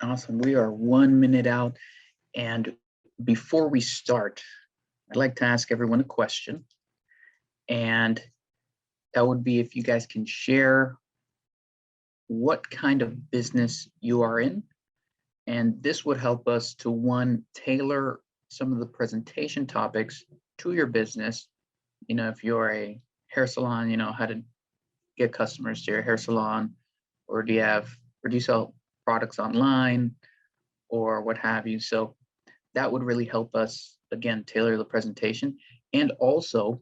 Awesome. We are 1 minute out. And before we start, I'd like to ask everyone a question. And that would be if you guys can share what kind of business you are in. And this would help us to, one, tailor some of the presentation topics to your business. If you're a hair salon, how to get customers to your hair salon, or do you sell products online or what have you. So that would really help us, again, tailor the presentation. And also,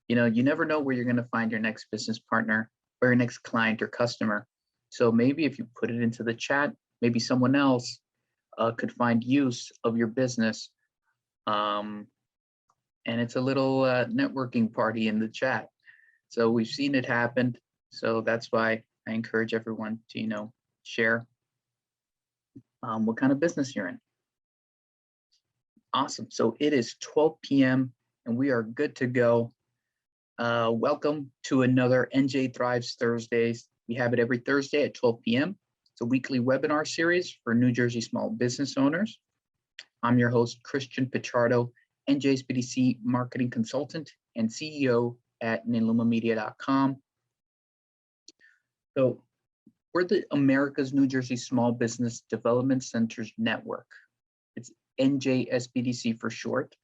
you never know where you're going to find your next business partner or your next client or customer. So maybe if you put it into the chat, maybe someone else could find use of your business. And it's a little networking party in the chat. So we've seen it happen. So that's why I encourage everyone to, share what kind of business you're in. Awesome. So it is 12 p.m. and we are good to go. Welcome to another NJ Thrives Thursdays. We have it every Thursday at 12 p.m. It's a weekly webinar series for New Jersey small business owners. I'm your host, Christian Pichardo, NJSBDC marketing consultant and CEO at ninlumamedia.com. So we're the America's New Jersey Small Business Development Centers Network. It's NJSBDC for short.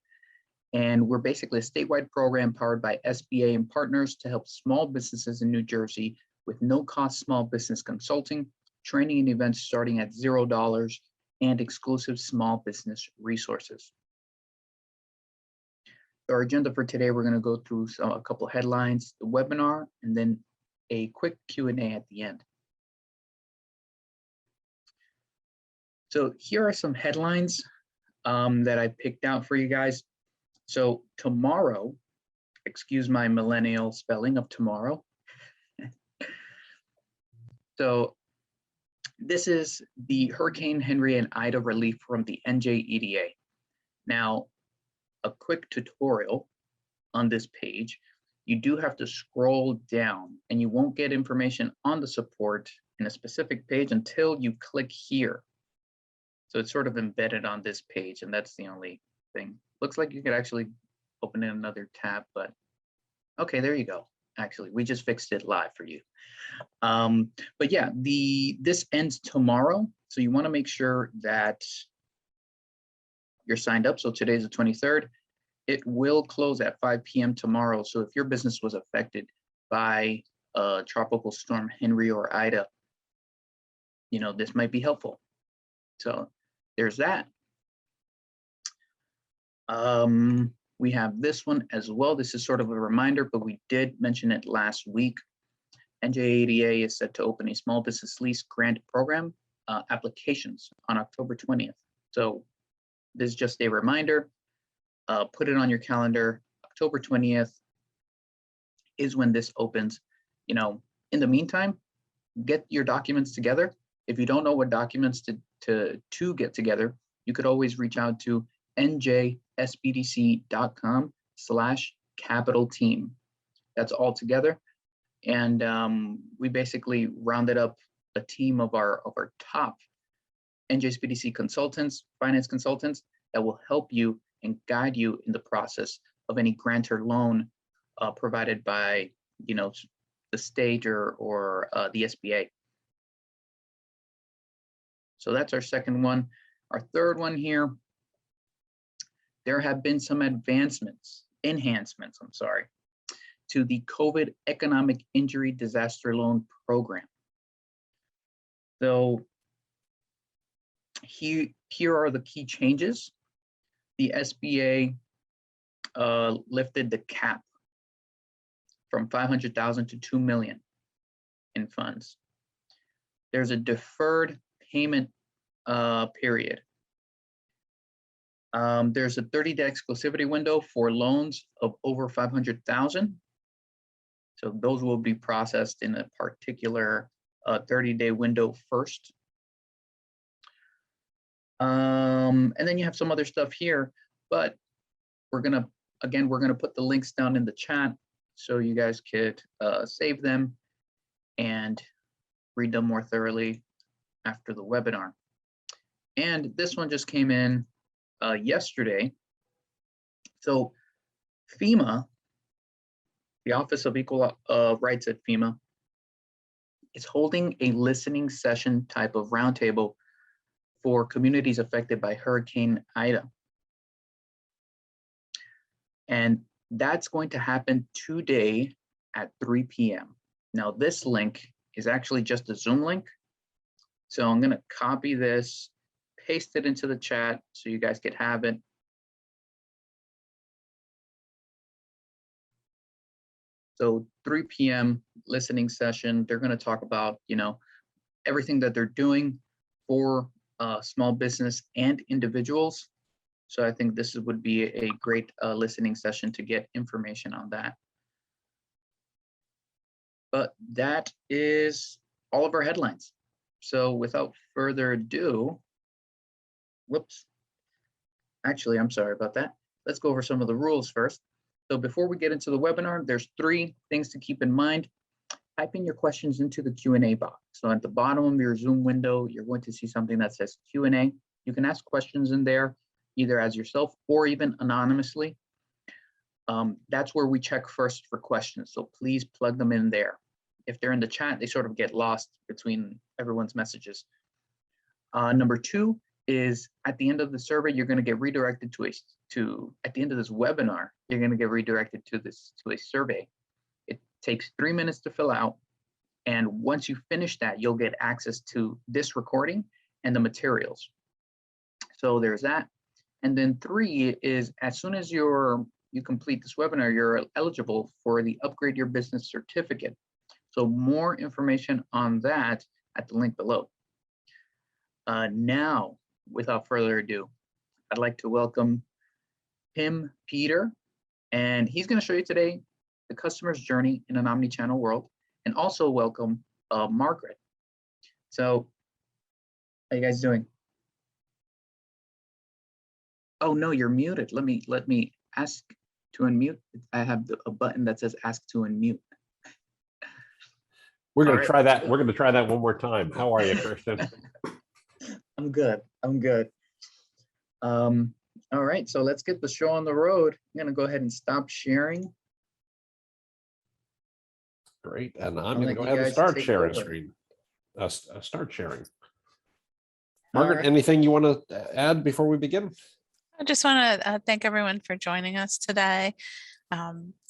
And we're basically a statewide program powered by SBA and partners to help small businesses in New Jersey with no-cost small business consulting, training and events starting at $0, and exclusive small business resources. Our agenda for today, we're going to go through a couple headlines, the webinar, and then a quick Q&A at the end. So here are some headlines that I picked out for you guys. So tomorrow, excuse my millennial spelling of tomorrow. So this is the Hurricane Henry and Ida relief from the NJEDA. Now, a quick tutorial on this page. You do have to scroll down and you won't get information on the support in a specific page until you click here. So it's sort of embedded on this page, and that's the only thing. Looks like you could actually open in another tab, but okay, there you go. Actually, we just fixed it live for you. But yeah, this ends tomorrow. So you want to make sure that you're signed up. So today's the 23rd. It will close at 5 p.m. tomorrow. So if your business was affected by Tropical Storm Henry or Ida, this might be helpful. So there's that. We have this one as well. This is sort of a reminder, but we did mention it last week. NJADA is set to open a small business lease grant program applications on October 20th. So this is just a reminder. Put it on your calendar. October 20th is when this opens. In the meantime, get your documents together. If you don't know what documents to get together, you could always reach out to njsbdc.com/capital team. That's all together. And we basically rounded up a team of our top NJSBDC consultants, finance consultants, that will help you and guide you in the process of any grant or loan provided by, the state or the SBA. So that's our second one. Our third one here, there have been some enhancements, to the COVID Economic Injury Disaster Loan Program. So here are the key changes. The SBA lifted the cap from $500,000 to $2 million in funds. There's a deferred payment period. There's a 30-day exclusivity window for loans of over $500,000. So those will be processed in a particular 30-day window first. And then you have some other stuff here, but we're gonna put the links down in the chat so you guys could save them and read them more thoroughly after the webinar. And this one just came in yesterday. So FEMA, the Office of Equal Rights at FEMA, is holding a listening session type of roundtable for communities affected by Hurricane Ida. And that's going to happen today at 3 p.m. Now, this link is actually just a Zoom link. So I'm going to copy this, paste it into the chat so you guys could have it. So 3 p.m. listening session, they're going to talk about, everything that they're doing for small business and individuals. So I think this would be a great listening session to get information on that. But that is all of our headlines. So without further ado, whoops. Actually, I'm sorry about that. Let's go over some of the rules first. So before we get into the webinar, there's 3 things to keep in mind. Type in your questions into the Q&A box. So at the bottom of your Zoom window, you're going to see something that says Q&A. You can ask questions in there, either as yourself or even anonymously. That's where we check first for questions. So please plug them in there. If they're in the chat, they sort of get lost between everyone's messages. Number 2 is at the end of the survey, you're going to get redirected at the end of this webinar, you're going to get redirected to a survey. It takes 3 minutes to fill out. And once you finish that, you'll get access to this recording and the materials. So there's that. And then 3 is as soon as you complete this webinar, you're eligible for the Upgrade Your Business certificate. So more information on that at the link below. Now, without further ado, I'd like to welcome Tim Peter, and he's going to show you today the customer's journey in an omni-channel world, and also welcome Margaret. So, how you guys doing? Oh no, you're muted. Let me ask to unmute. I have a button that says ask to unmute. We're going to try that. We're going to try that one more time. How are you, Christian? I'm good. I'm good. All right, so let's get the show on the road. I'm going to go ahead and stop sharing. Great, and I'm going to go ahead and start sharing screen. Start sharing. Margaret, anything you want to add before we begin? I just want to thank everyone for joining us today.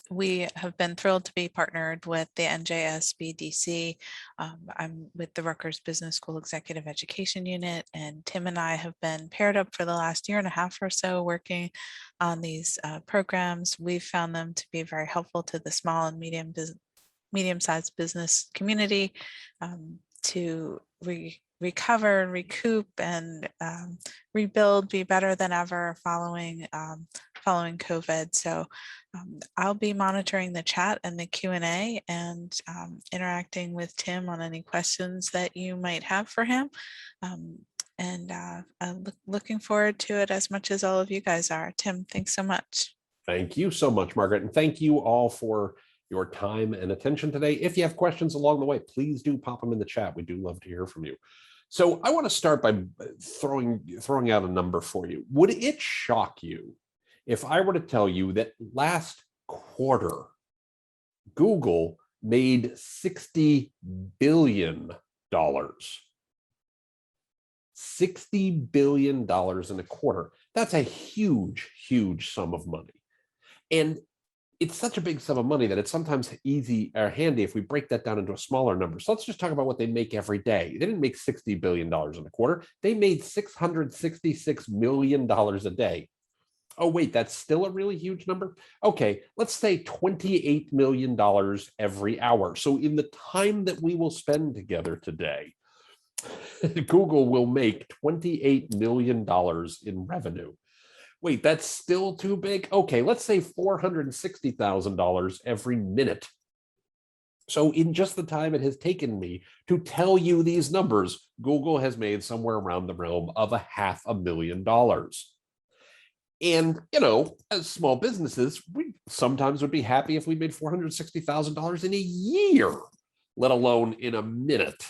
We have been thrilled to be partnered with the NJSBDC. I'm with the Rutgers Business School Executive Education Unit, and Tim and I have been paired up for the last 1.5 years or so working on these programs. We've found them to be very helpful to the small and medium-sized business community to recover, recoup, and rebuild, be better than ever following COVID. So I'll be monitoring the chat and the Q&A and interacting with Tim on any questions that you might have for him. I'm looking forward to it as much as all of you guys are. Tim, thanks so much. Thank you so much, Margaret. And thank you all for your time and attention today. If you have questions along the way, please do pop them in the chat. We do love to hear from you. So I want to start by throwing out a number for you. Would it shock you if I were to tell you that last quarter, Google made $60 billion? $60 billion in a quarter. That's a huge, huge sum of money. And it's such a big sum of money that it's sometimes easy or handy if we break that down into a smaller number. So let's just talk about what they make every day. They didn't make $60 billion in a quarter. They made $666 million a day. Oh, wait, that's still a really huge number? Okay, let's say $28 million every hour. So in the time that we will spend together today, Google will make $28 million in revenue. Wait, that's still too big? Okay, let's say $460,000 every minute. So in just the time it has taken me to tell you these numbers, Google has made somewhere around the realm of $500,000. And, you know, as small businesses, we sometimes would be happy if we made $460,000 in a year, let alone in a minute.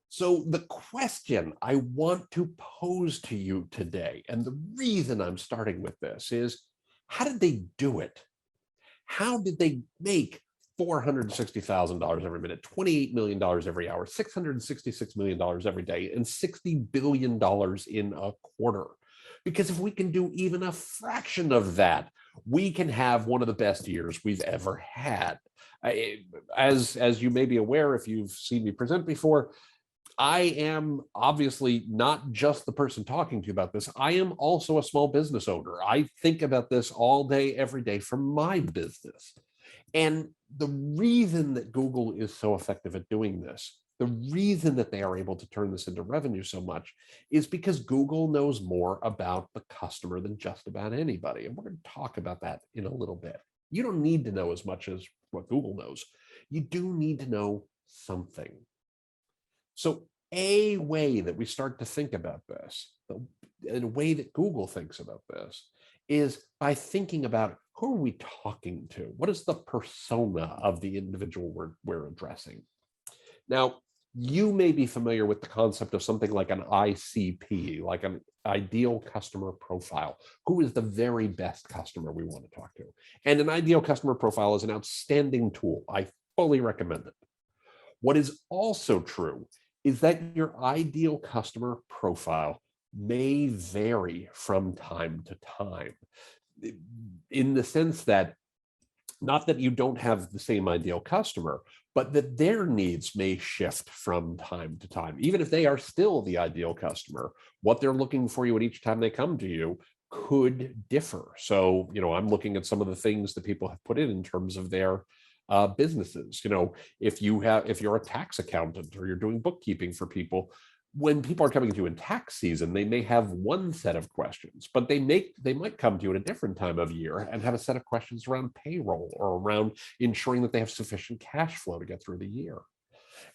So the question I want to pose to you today, and the reason I'm starting with this is, how did they do it? How did they make $460,000 every minute, $28 million every hour, $666 million every day, and $60 billion in a quarter? Because if we can do even a fraction of that, we can have one of the best years we've ever had. As you may be aware, if you've seen me present before, I am obviously not just the person talking to you about this. I am also a small business owner. I think about this all day, every day for my business. And the reason that Google is so effective at doing this, the reason that they are able to turn this into revenue so much, is because Google knows more about the customer than just about anybody. And we're going to talk about that in a little bit. You don't need to know as much as what Google knows. You do need to know something. So a way that we start to think about this, and a way that Google thinks about this, is by thinking about, who are we talking to? What is the persona of the individual we're addressing? Now, you may be familiar with the concept of something like an ICP, like an ideal customer profile. Who is the very best customer we want to talk to? And an ideal customer profile is an outstanding tool. I fully recommend it. What is also true is that your ideal customer profile may vary from time to time, in the sense that, not that you don't have the same ideal customer, but that their needs may shift from time to time. Even if they are still the ideal customer, what they're looking for you at each time they come to you could differ. So, I'm looking at some of the things that people have put in terms of their businesses. If you're a tax accountant or you're doing bookkeeping for people, when people are coming to you in tax season, they may have one set of questions, but they might come to you at a different time of year and have a set of questions around payroll or around ensuring that they have sufficient cash flow to get through the year.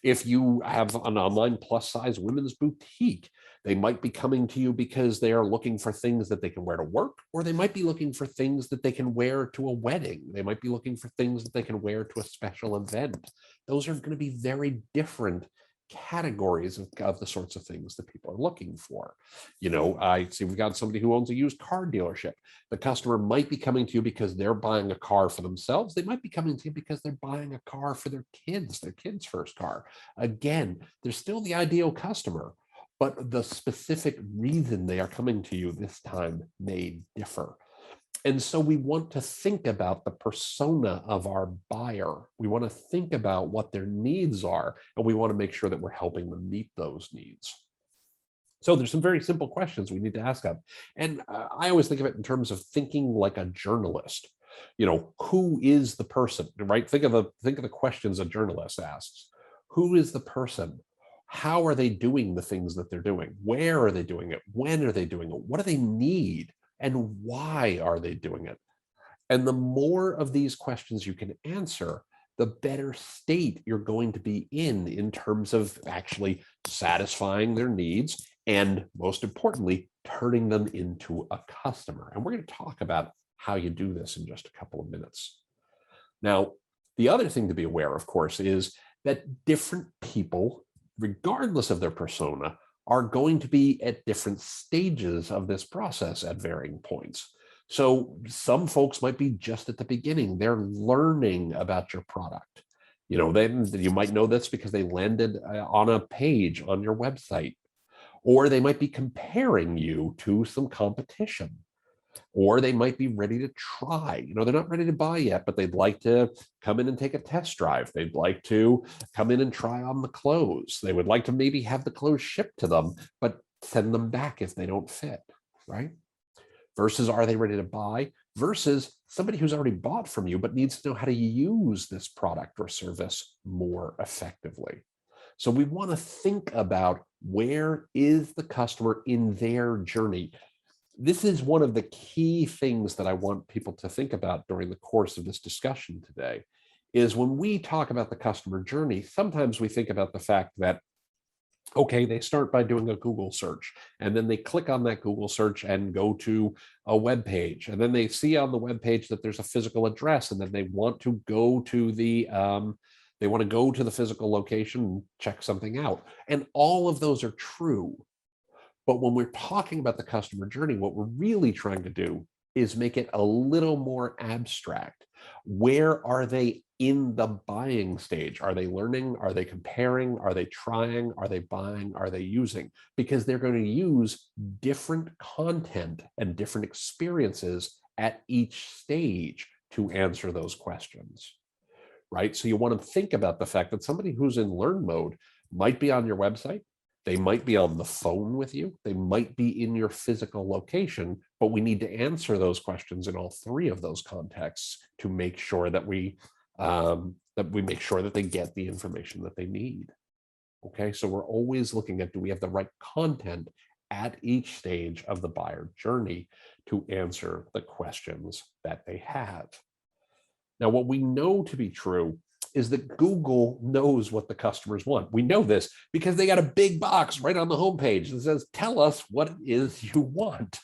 If you have an online plus size women's boutique, they might be coming to you because they are looking for things that they can wear to work, or they might be looking for things that they can wear to a wedding. They might be looking for things that they can wear to a special event. Those are going to be very different categories of the sorts of things that people are looking for. I see we've got somebody who owns a used car dealership. The customer might be coming to you because they're buying a car for themselves. They might be coming to you because they're buying a car for their kids' first car. Again, they're still the ideal customer, but the specific reason they are coming to you this time may differ. And so we want to think about the persona of our buyer. We want to think about what their needs are, and we want to make sure that we're helping them meet those needs. So there's some very simple questions we need to ask them. And I always think of it in terms of thinking like a journalist. Who is the person, right? Think of the questions a journalist asks. Who is the person? How are they doing the things that they're doing? Where are they doing it? When are they doing it? What do they need? And why are they doing it? And the more of these questions you can answer, the better state you're going to be in terms of actually satisfying their needs, and most importantly, turning them into a customer. And we're going to talk about how you do this in just a couple of minutes. Now, the other thing to be aware, of course, is that different people, regardless of their persona, are going to be at different stages of this process at varying points. So some folks might be just at the beginning. They're learning about your product. You might know this because they landed on a page on your website, or they might be comparing you to some competition, or they might be ready to try. They're not ready to buy yet, but they'd like to come in and take a test drive. They'd like to come in and try on the clothes. They would like to maybe have the clothes shipped to them, but send them back if they don't fit, right? Versus, are they ready to buy? Versus somebody who's already bought from you, but needs to know how to use this product or service more effectively. So we want to think about, where is the customer in their journey? This is one of the key things that I want people to think about during the course of this discussion today, is when we talk about the customer journey, sometimes we think about the fact that, okay, they start by doing a Google search, and then they click on that Google search and go to a web page, and then they see on the web page that there's a physical address, and then they want to go to the They want to go to the physical location and check something out. And all of those are true. But when we're talking about the customer journey, what we're really trying to do is make it a little more abstract. Where are they in the buying stage? Are they learning? Are they comparing? Are they trying? Are they buying? Are they using? Because they're going to use different content and different experiences at each stage to answer those questions, right? So you want to think about the fact that somebody who's in learn mode might be on your website. They might be on the phone with you. They might be in your physical location, but we need to answer those questions in all three of those contexts to make sure that we make sure that they get the information that they need. Okay, so we're always looking at, do we have the right content at each stage of the buyer journey to answer the questions that they have? Now, what we know to be true is that Google knows what the customers want. We know this because they got a big box right on the homepage that says, tell us what it is you want.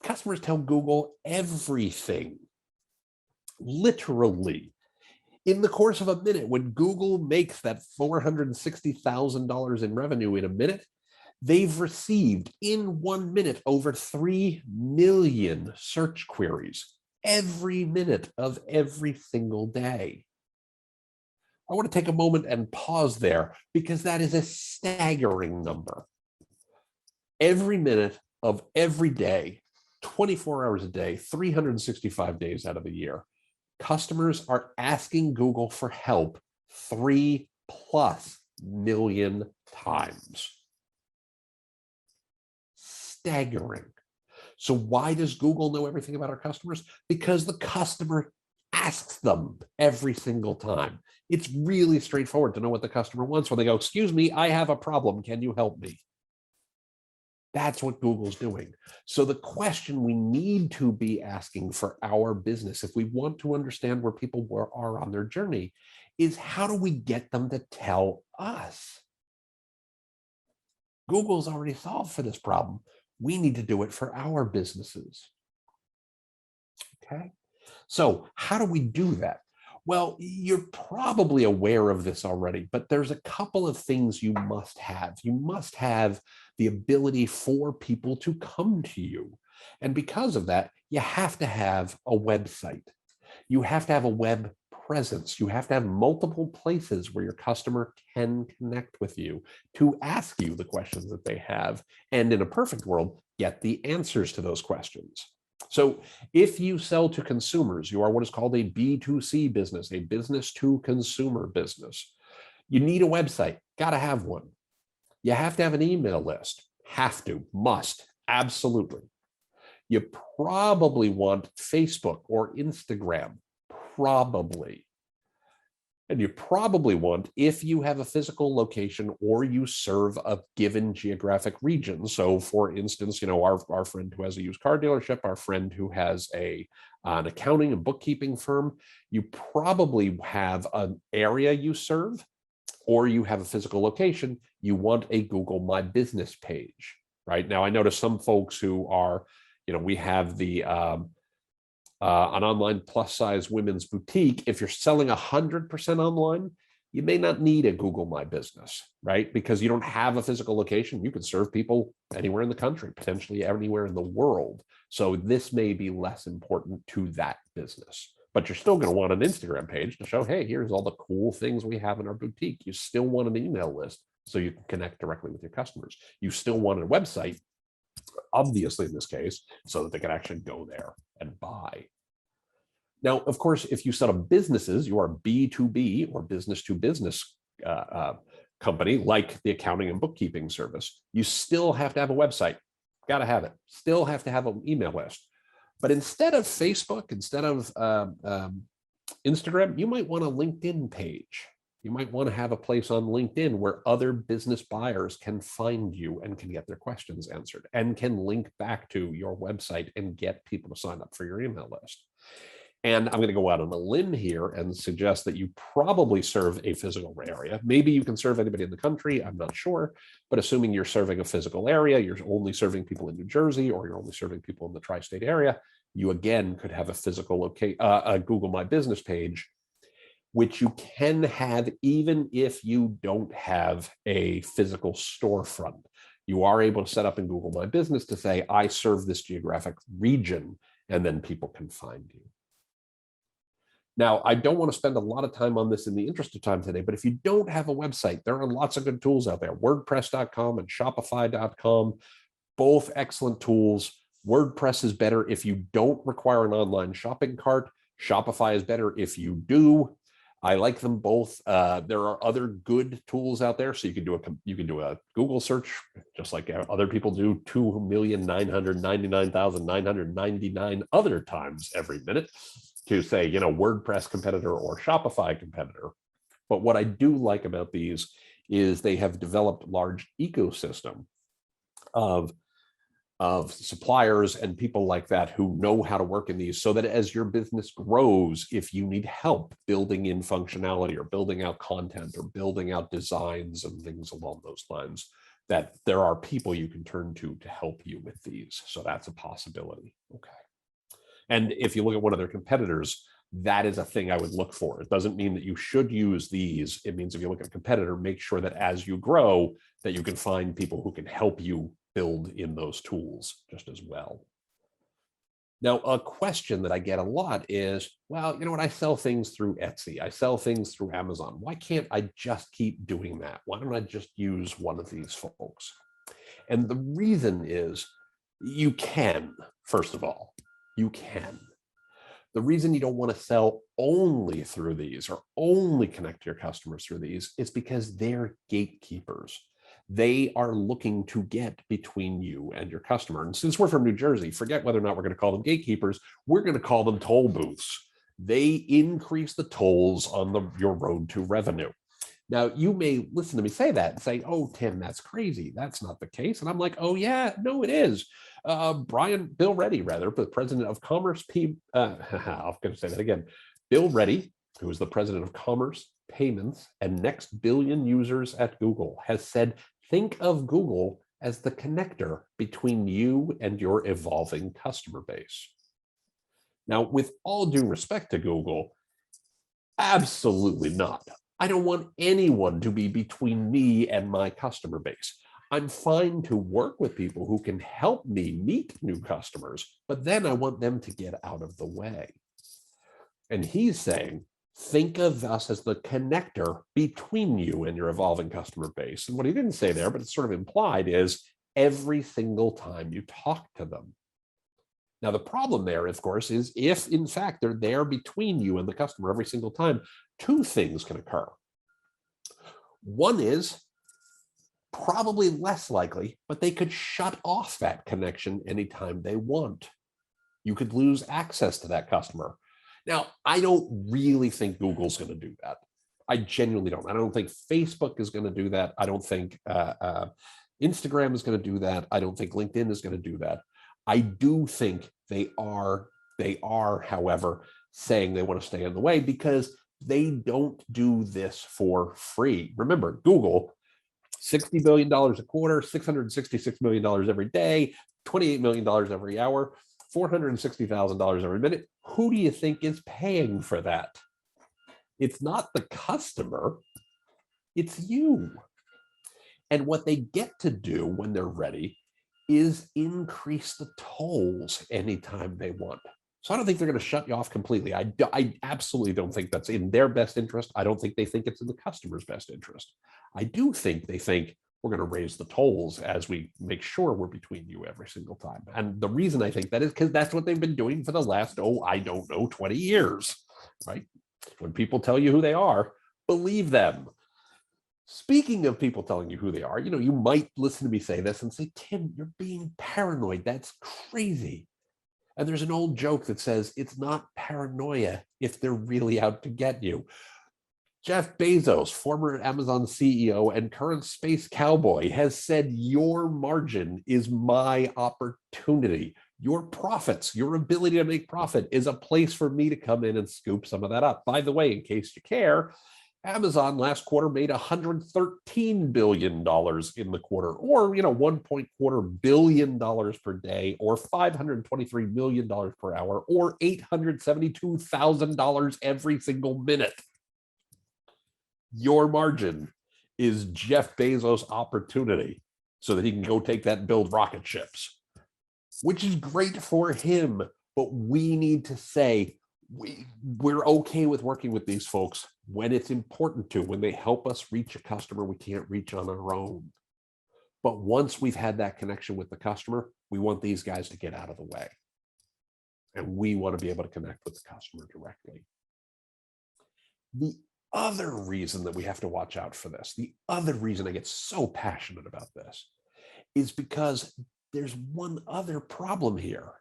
Customers tell Google everything, literally. In the course of a minute, when Google makes that $460,000 in revenue in a minute, they've received in 1 minute over 3 million search queries every minute of every single day. I want to take a moment and pause there because that is a staggering number. Every minute of every day, 24 hours a day, 365 days out of the year, customers are asking Google for help 3+ million times. Staggering. So why does Google know everything about our customers? Because the customer asks them every single time. It's really straightforward to know what the customer wants when they go, excuse me, I have a problem. Can you help me? That's what Google's doing. So the question we need to be asking for our business, if we want to understand where people are on their journey, is how do we get them to tell us? Google's already solved for this problem. We need to do it for our businesses. Okay, so how do we do that? Well, you're probably aware of this already, but there's a couple of things you must have. You must have the ability for people to come to you. And because of that, you have to have a website. You have to have a web presence. You have to have multiple places where your customer can connect with you to ask you the questions that they have. And in a perfect world, get the answers to those questions. So if you sell to consumers, you are what is called a B2C business, a business to consumer business. You need a website, got to have one. You have to have an email list, have to, must, absolutely. You probably want Facebook or Instagram, probably. And you probably want, if you have a physical location or you serve a given geographic region. So for instance, you know, our friend who has a used car dealership, our friend who has an accounting and bookkeeping firm, you probably have an area you serve, or you have a physical location, you want a Google My Business page, right? Now, I notice some folks who are, you know, we have the an online plus size women's boutique. If you're selling 100% online, you may not need a Google My Business, right? Because you don't have a physical location. You can serve people anywhere in the country, potentially anywhere in the world. So this may be less important to that business, but you're still going to want an Instagram page to show, hey, here's all the cool things we have in our boutique. You still want an email list so you can connect directly with your customers. You still want a website, obviously in this case, so that they can actually go there and buy. Now, of course, if you sell to businesses, you are a B2B or business to business company like the accounting and bookkeeping service. You still have to have a website, got to have it, still have to have an email list. But instead of Facebook, instead of Instagram, you might want a LinkedIn page. You might want to have a place on LinkedIn where other business buyers can find you and can get their questions answered and can link back to your website and get people to sign up for your email list. And I'm going to go out on a limb here and suggest that you probably serve a physical area. Maybe you can serve anybody in the country, I'm not sure, but assuming you're serving a physical area, you're only serving people in New Jersey, or you're only serving people in the tri-state area, you again could have a physical a Google My Business page. which you can have even if you don't have a physical storefront. You are able to set up in Google My Business to say, I serve this geographic region, and then people can find you. Now, I don't want to spend a lot of time on this in the interest of time today, but if you don't have a website, there are lots of good tools out there. WordPress.com and Shopify.com, both excellent tools. WordPress is better if you don't require an online shopping cart. Shopify is better if you do. I like them both. There are other good tools out there, so you can do a Google search, just like other people do 2,999,999 other times every minute to say, WordPress competitor or Shopify competitor. But what I do like about these is they have developed large ecosystem of suppliers and people like that who know how to work in these, so that as your business grows, if you need help building in functionality or building out content or building out designs and things along those lines, that there are people you can turn to help you with these. So that's a possibility. Okay. And if you look at one of their competitors, that is a thing I would look for. It doesn't mean that you should use these. It means if you look at a competitor, make sure that as you grow, that you can find people who can help you build in those tools just as well. Now, a question that I get a lot is, well, you know what, I sell things through Etsy. I sell things through Amazon. Why can't I just keep doing that? Why don't I just use one of these folks? And the reason is you can, first of all, you can. The reason you don't want to sell only through these or only connect to your customers through these is because they're gatekeepers. They are looking to get between you and your customer. And since we're from New Jersey, forget whether or not we're going to call them gatekeepers, we're going to call them toll booths. They increase the tolls on your road to revenue. Now, you may listen to me say that and say, oh, Tim, that's crazy. That's not the case. And I'm like, oh, yeah, no, it is. Bill Reddy, the president of Commerce, I'm going to say that again. Bill Reddy, who is the president of Commerce, Payments, and Next Billion Users at Google, has said, think of Google as the connector between you and your evolving customer base. Now, with all due respect to Google, absolutely not. I don't want anyone to be between me and my customer base. I'm fine to work with people who can help me meet new customers, but then I want them to get out of the way. And he's saying, think of us as the connector between you and your evolving customer base. And what he didn't say there, but it's sort of implied, is every single time you talk to them. Now, the problem there, of course, is if, in fact, they're there between you and the customer every single time, two things can occur. One is probably less likely, but they could shut off that connection anytime they want. You could lose access to that customer. Now, I don't really think Google's going to do that. I genuinely don't. I don't think Facebook is going to do that. I don't think Instagram is going to do that. I don't think LinkedIn is going to do that. I do think they are, however, saying they want to stay in the way because they don't do this for free. Remember, Google, $60 billion a quarter, $666 million every day, $28 million every hour, $460,000 every minute. Who do you think is paying for that? It's not the customer, it's you. And what they get to do when they're ready is increase the tolls anytime they want. So I don't think they're going to shut you off completely. I absolutely don't think that's in their best interest. I don't think they think it's in the customer's best interest. I do think they think we're going to raise the tolls as we make sure we're between you every single time. And the reason I think that is because that's what they've been doing for the last, 20 years, right? When people tell you who they are, believe them. Speaking of people telling you who they are, you might listen to me say this and say, Tim, you're being paranoid. That's crazy. And there's an old joke that says, it's not paranoia if they're really out to get you. Jeff Bezos, former Amazon CEO and current space cowboy, has said, your margin is my opportunity. Your profits, your ability to make profit is a place for me to come in and scoop some of that up. By the way, in case you care, Amazon last quarter made $113 billion in the quarter, or $1.4 billion per day, or $523 million per hour, or $872,000 every single minute. Your margin is Jeff Bezos' opportunity so that he can go take that and build rocket ships, which is great for him. But we need to say, we're okay with working with these folks when it's important to, when they help us reach a customer we can't reach on our own. But once we've had that connection with the customer, we want these guys to get out of the way. And we want to be able to connect with the customer directly. The other reason that we have to watch out for this, the other reason I get so passionate about this, is because there's one other problem here.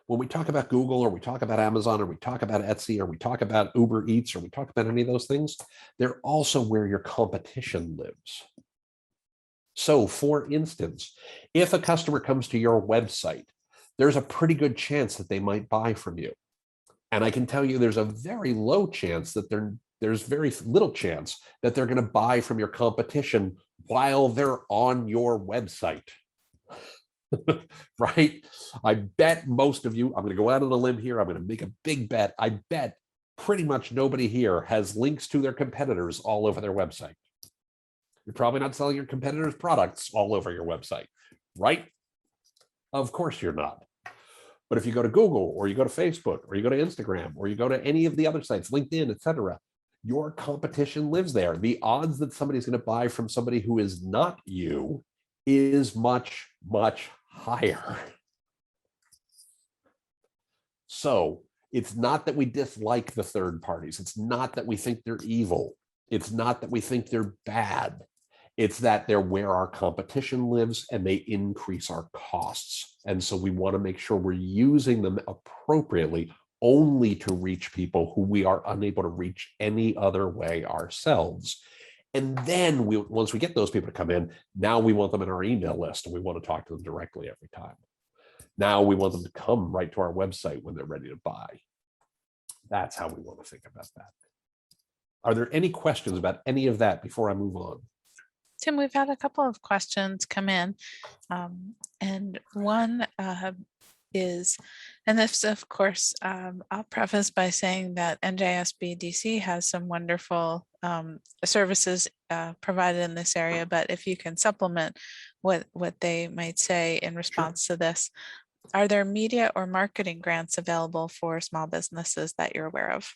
When we talk about Google, or we talk about Amazon, or we talk about Etsy, or we talk about Uber Eats, or we talk about any of those things, they're also where your competition lives. So for instance, if a customer comes to your website, there's a pretty good chance that they might buy from you. And I can tell you there's a very low chance that there's very little chance that they're going to buy from your competition while they're on your website. Right? I bet most of you, I'm going to go out on a limb here. I'm going to make a big bet. I bet pretty much nobody here has links to their competitors all over their website. You're probably not selling your competitors' products all over your website, right? Of course you're not. But if you go to Google, or you go to Facebook, or you go to Instagram, or you go to any of the other sites, LinkedIn, etc., your competition lives there. The odds that somebody's going to buy from somebody who is not you is much, much higher. So it's not that we dislike the third parties. It's not that we think they're evil. It's not that we think they're bad. It's that they're where our competition lives, and they increase our costs. And so we want to make sure we're using them appropriately, only to reach people who we are unable to reach any other way ourselves. And then once we get those people to come in, now we want them in our email list, and we want to talk to them directly every time. Now we want them to come right to our website when they're ready to buy. That's how we want to think about that. Are there any questions about any of that before I move on? Tim, we've had a couple of questions come in, and one is, and this, of course, I'll preface by saying that NJSBDC has some wonderful services provided in this area, but if you can supplement what they might say in response to this, are there media or marketing grants available for small businesses that you're aware of?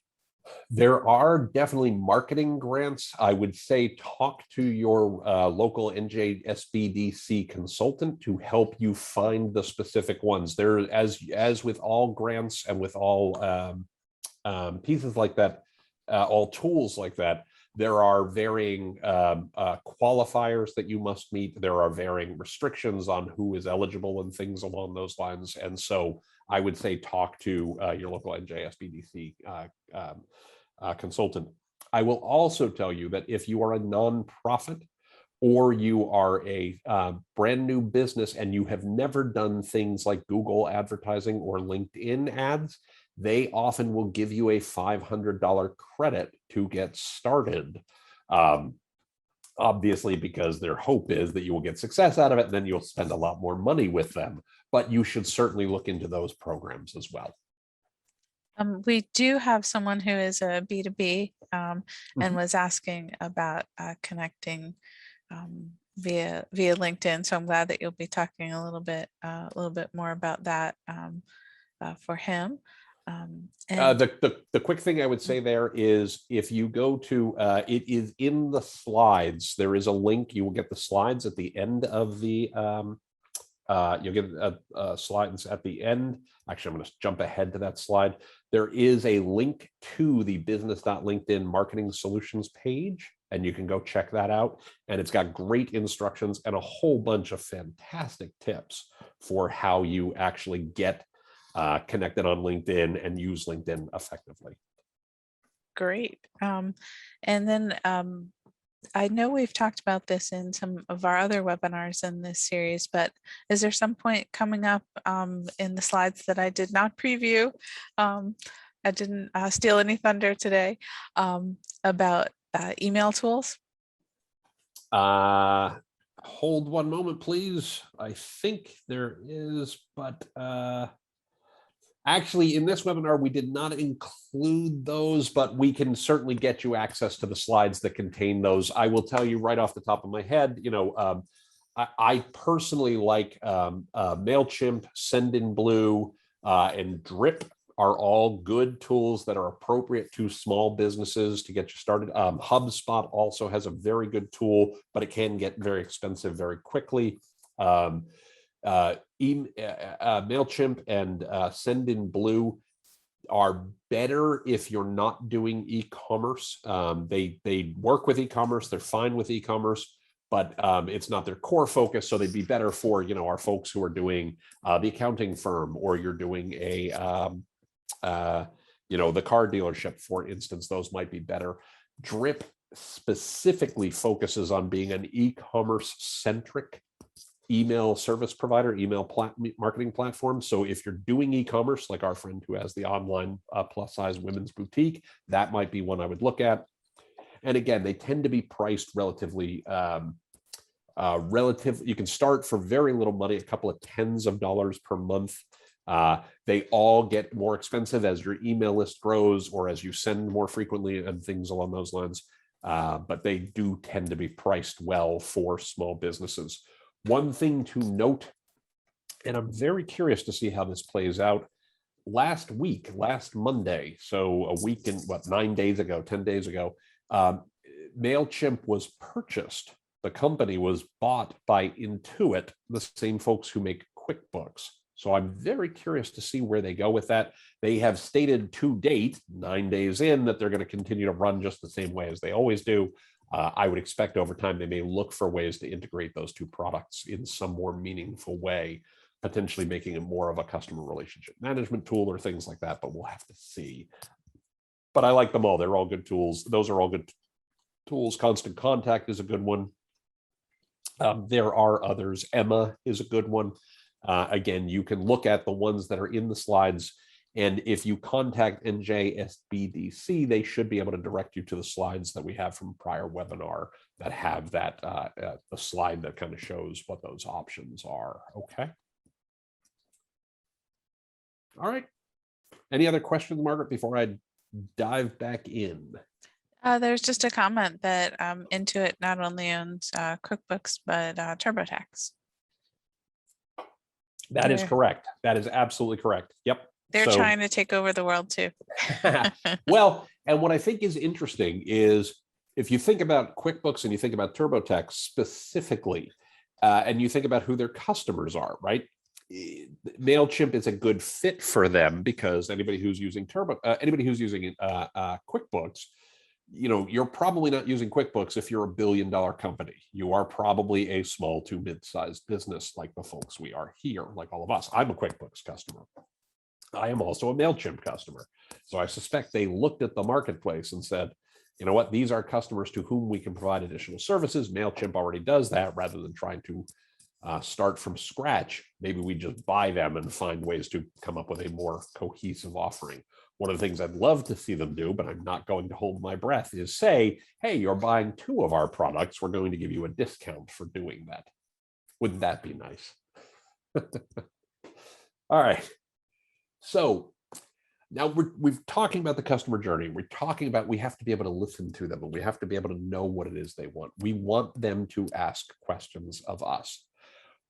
There are definitely marketing grants. I would say talk to your local NJSBDC consultant to help you find the specific ones. There, as with all grants and with all pieces like that, all tools like that, there are varying qualifiers that you must meet. There are varying restrictions on who is eligible and things along those lines. And so I would say talk to your local NJSBDC consultant. I will also tell you that if you are a nonprofit, or you are a brand new business and you have never done things like Google advertising or LinkedIn ads, they often will give you a $500 credit to get started. Obviously, because their hope is that you will get success out of it, and then you'll spend a lot more money with them. But you should certainly look into those programs as well. We do have someone who is a B2B and was asking about connecting via LinkedIn. So I'm glad that you'll be talking a little bit more about that for him. The quick thing I would say there is, if you go to it is in the slides. There is a link. You will get the slides at the end of the you'll get slides at the end. Actually, I'm going to jump ahead to that slide. There is a link to the business.linkedin marketing solutions page, and you can go check that out. And it's got great instructions and a whole bunch of fantastic tips for how you actually get connected on LinkedIn and use LinkedIn effectively. Great. And then I know we've talked about this in some of our other webinars in this series, but is there some point coming up in the slides that I did not preview? I didn't steal any thunder today about email tools? Hold one moment, please. I think there is, but Actually, in this webinar, we did not include those, but we can certainly get you access to the slides that contain those. I will tell you right off the top of my head, I personally like MailChimp, Sendinblue, and Drip are all good tools that are appropriate to small businesses to get you started. HubSpot also has a very good tool, but it can get very expensive very quickly. MailChimp and Sendinblue are better if you're not doing e-commerce. They work with e-commerce, they're fine with e-commerce, but it's not their core focus. So they'd be better for our folks who are doing the accounting firm, or you're doing a the car dealership, for instance. Those might be better. Drip specifically focuses on being an e-commerce centric email service provider, marketing platform. So if you're doing e-commerce, like our friend who has the online plus size women's boutique, that might be one I would look at. And again, they tend to be priced relatively you can start for very little money, a couple of tens of dollars per month. They all get more expensive as your email list grows or as you send more frequently and things along those lines. But they do tend to be priced well for small businesses. One thing to note, and I'm very curious to see how this plays out, last Monday, so a week and 9 days ago, 10 days ago, MailChimp was purchased. The company was bought by Intuit, the same folks who make QuickBooks. So I'm very curious to see where they go with that. They have stated to date, 9 days in, that they're going to continue to run just the same way as they always do. I would expect over time they may look for ways to integrate those two products in some more meaningful way, potentially making it more of a customer relationship management tool or things like that, but we'll have to see. But I like them all. They're all good tools. Those are all good tools. Constant Contact is a good one. There are others. Emma is a good one. Again, you can look at the ones that are in the slides, and if you contact NJSBDC, they should be able to direct you to the slides that we have from prior webinar that have that the slide that kind of shows what those options are. Okay. All right. Any other questions, Margaret, before I dive back in? There's just a comment that Intuit not only owns QuickBooks, but TurboTax. That is correct. That is absolutely correct. Yep. They're trying to take over the world too. Well, and what I think is interesting is if you think about QuickBooks and you think about TurboTax specifically, and you think about who their customers are, right? MailChimp is a good fit for them because anybody who's using QuickBooks, you're probably not using QuickBooks if you're a billion-dollar company. You are probably a small to mid-sized business like the folks we are here, like all of us. I'm a QuickBooks customer. I am also a MailChimp customer. So I suspect they looked at the marketplace and said, you know what, these are customers to whom we can provide additional services. MailChimp already does that. Rather than trying to start from scratch, maybe we just buy them and find ways to come up with a more cohesive offering. One of the things I'd love to see them do, but I'm not going to hold my breath, is say, hey, you're buying 2 of our products. We're going to give you a discount for doing that. Wouldn't that be nice? All right. So now we're talking about the customer journey. We're talking about we have to be able to listen to them and we have to be able to know what it is they want. We want them to ask questions of us.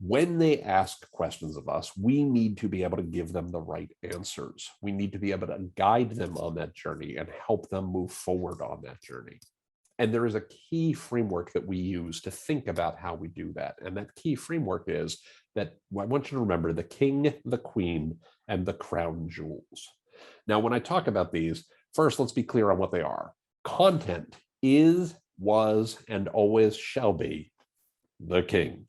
When they ask questions of us, we need to be able to give them the right answers. We need to be able to guide them on that journey and help them move forward on that journey. And there is a key framework that we use to think about how we do that. And that key framework is that I want you to remember the king, the queen, and the crown jewels. Now, when I talk about these, first, let's be clear on what they are. Content is, was, and always shall be the king.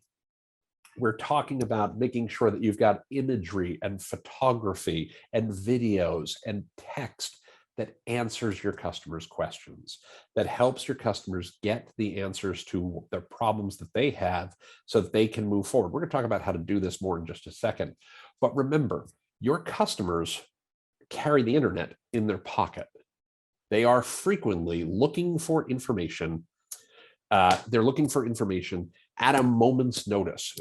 We're talking about making sure that you've got imagery and photography and videos and text that answers your customers' questions, that helps your customers get the answers to their problems that they have so that they can move forward. We're going to talk about how to do this more in just a second. But remember, your customers carry the internet in their pocket. They are frequently looking for information. They're looking for information at a moment's notice.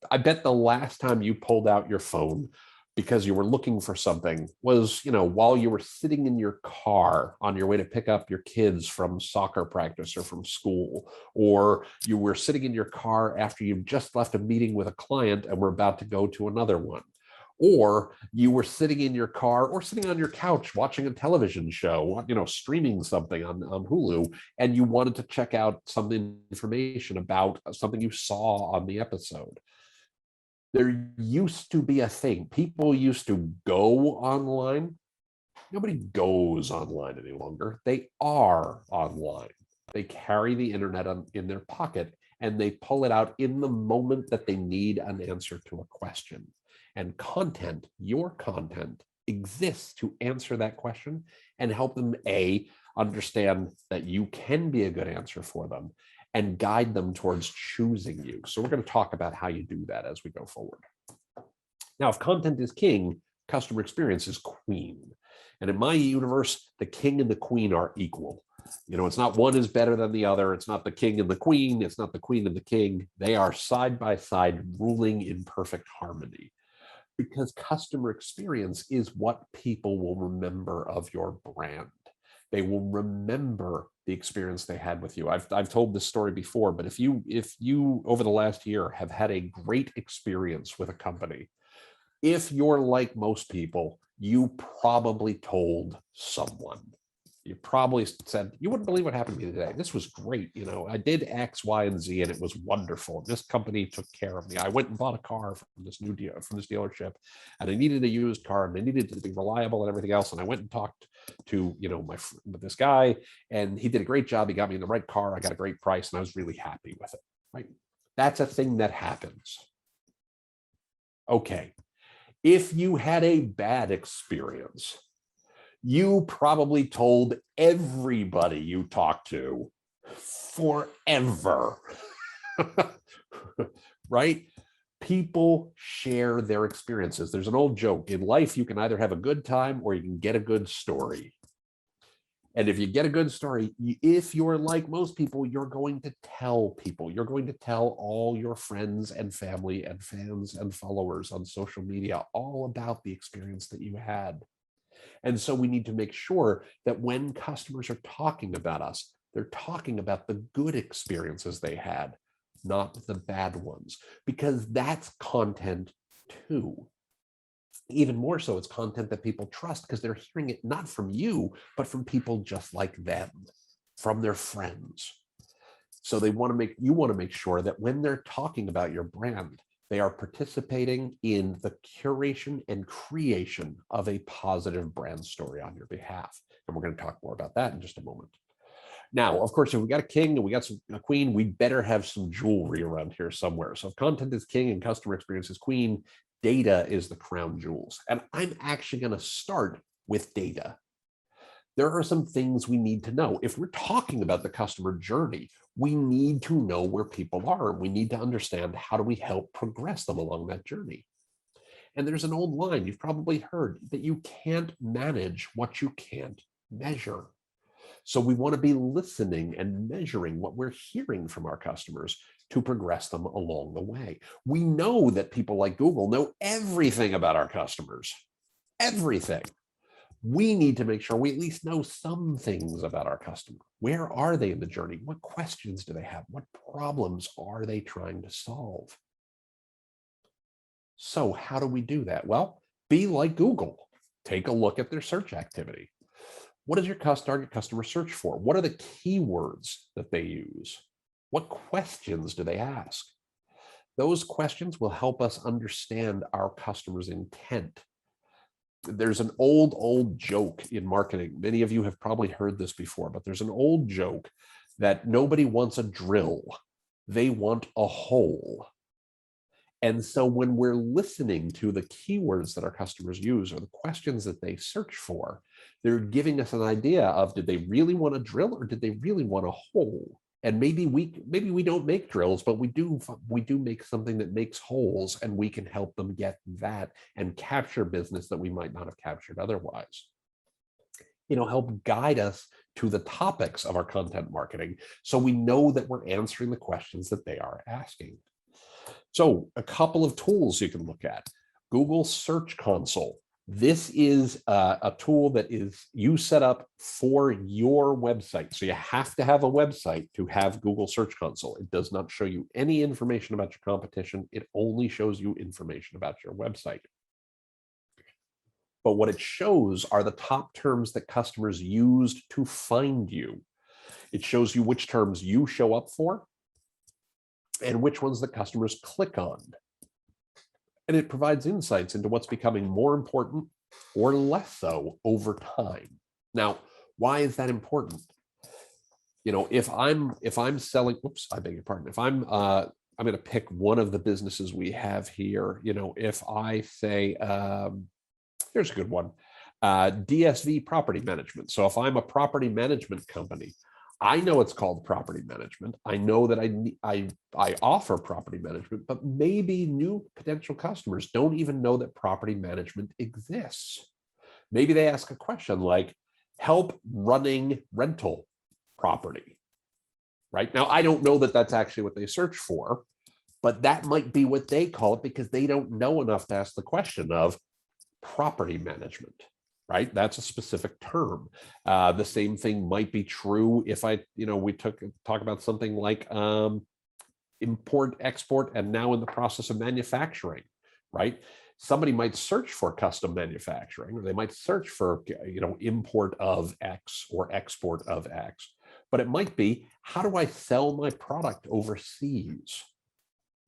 I bet the last time you pulled out your phone, because you were looking for something was, while you were sitting in your car on your way to pick up your kids from soccer practice or from school, or you were sitting in your car after you've just left a meeting with a client and were about to go to another one, or you were sitting in your car or sitting on your couch watching a television show, streaming something on Hulu, and you wanted to check out some information about something you saw on the episode. There used to be a thing. People used to go online. Nobody goes online any longer. They are online. They carry the internet in their pocket, and they pull it out in the moment that they need an answer to a question. And content, your content, exists to answer that question and help them, A, understand that you can be a good answer for them, and guide them towards choosing you. So we're going to talk about how you do that as we go forward. Now, if content is king, customer experience is queen. And in my universe, the king and the queen are equal. It's not one is better than the other. It's not the king and the queen. It's not the queen and the king. They are side by side, ruling in perfect harmony. Because customer experience is what people will remember of your brand. They will remember the experience they had with you. I've told this story before, but if you over the last year have had a great experience with a company, if you're like most people, you probably told someone. You probably said, you wouldn't believe what happened to me today. This was great. I did X, Y, and Z, and it was wonderful. This company took care of me. I went and bought a car from this dealership, and I needed a used car, and I needed it to be reliable and everything else. And I went and talked to this guy, and he did a great job. He got me in the right car. I got a great price, and I was really happy with it. Right? That's a thing that happens. Okay. If you had a bad experience, you probably told everybody you talked to forever, right? People share their experiences. There's an old joke. In life, you can either have a good time or you can get a good story. And if you get a good story, if you're like most people, you're going to tell people. You're going to tell all your friends and family and fans and followers on social media all about the experience that you had. And so we need to make sure that when customers are talking about us, they're talking about the good experiences they had, not the bad ones, because that's content too. Even more so, it's content that people trust because they're hearing it not from you, but from people just like them, from their friends. So you want to make sure that when they're talking about your brand, they are participating in the curation and creation of a positive brand story on your behalf. And we're going to talk more about that in just a moment. Now, of course, if we got a king and we got a queen, we better have some jewelry around here somewhere. So if content is king and customer experience is queen, data is the crown jewels. And I'm actually going to start with data. There are some things we need to know. If we're talking about the customer journey, we need to know where people are. We need to understand how do we help progress them along that journey. And there's an old line you've probably heard that you can't manage what you can't measure. So we want to be listening and measuring what we're hearing from our customers to progress them along the way. We know that people like Google know everything about our customers, everything. We need to make sure we at least know some things about our customer. Where are they in the journey? What questions do they have? What problems are they trying to solve? So how do we do that? Well, be like Google. Take a look at their search activity. What does your target customer search for? What are the keywords that they use? What questions do they ask? Those questions will help us understand our customer's intent. There's an old joke in marketing. Many of you have probably heard this before, but there's an old joke that nobody wants a drill. They want a hole. And so when we're listening to the keywords that our customers use or the questions that they search for, they're giving us an idea of, did they really want a drill or did they really want a hole? And maybe we don't make drills, but we do make something that makes holes, and we can help them get that and capture business that we might not have captured otherwise. Help guide us to the topics of our content marketing so we know that we're answering the questions that they are asking. So a couple of tools you can look at. Google Search Console. This is a tool that is you set up for your website. So you have to have a website to have Google Search Console. It does not show you any information about your competition. It only shows you information about your website. But what it shows are the top terms that customers used to find you. It shows you which terms you show up for and which ones that customers click on. And it provides insights into what's becoming more important or less so over time. Now, why is that important? You know, if I'm selling, oops, I beg your pardon. If I'm going to pick one of the businesses we have here. You know, if I say, here's a good one, DSV Property Management. So if I'm a property management company, I know it's called property management. I know that I offer property management, but maybe new potential customers don't even know that property management exists. Maybe they ask a question like, help running rental property, right? Now, I don't know that that's actually what they search for, but that might be what they call it because they don't know enough to ask the question of property management. Right, that's a specific term. The same thing might be true if we talk about something like import, export, and now in the process of manufacturing. Right, somebody might search for custom manufacturing, or they might search for import of X or export of X. But it might be, how do I sell my product overseas?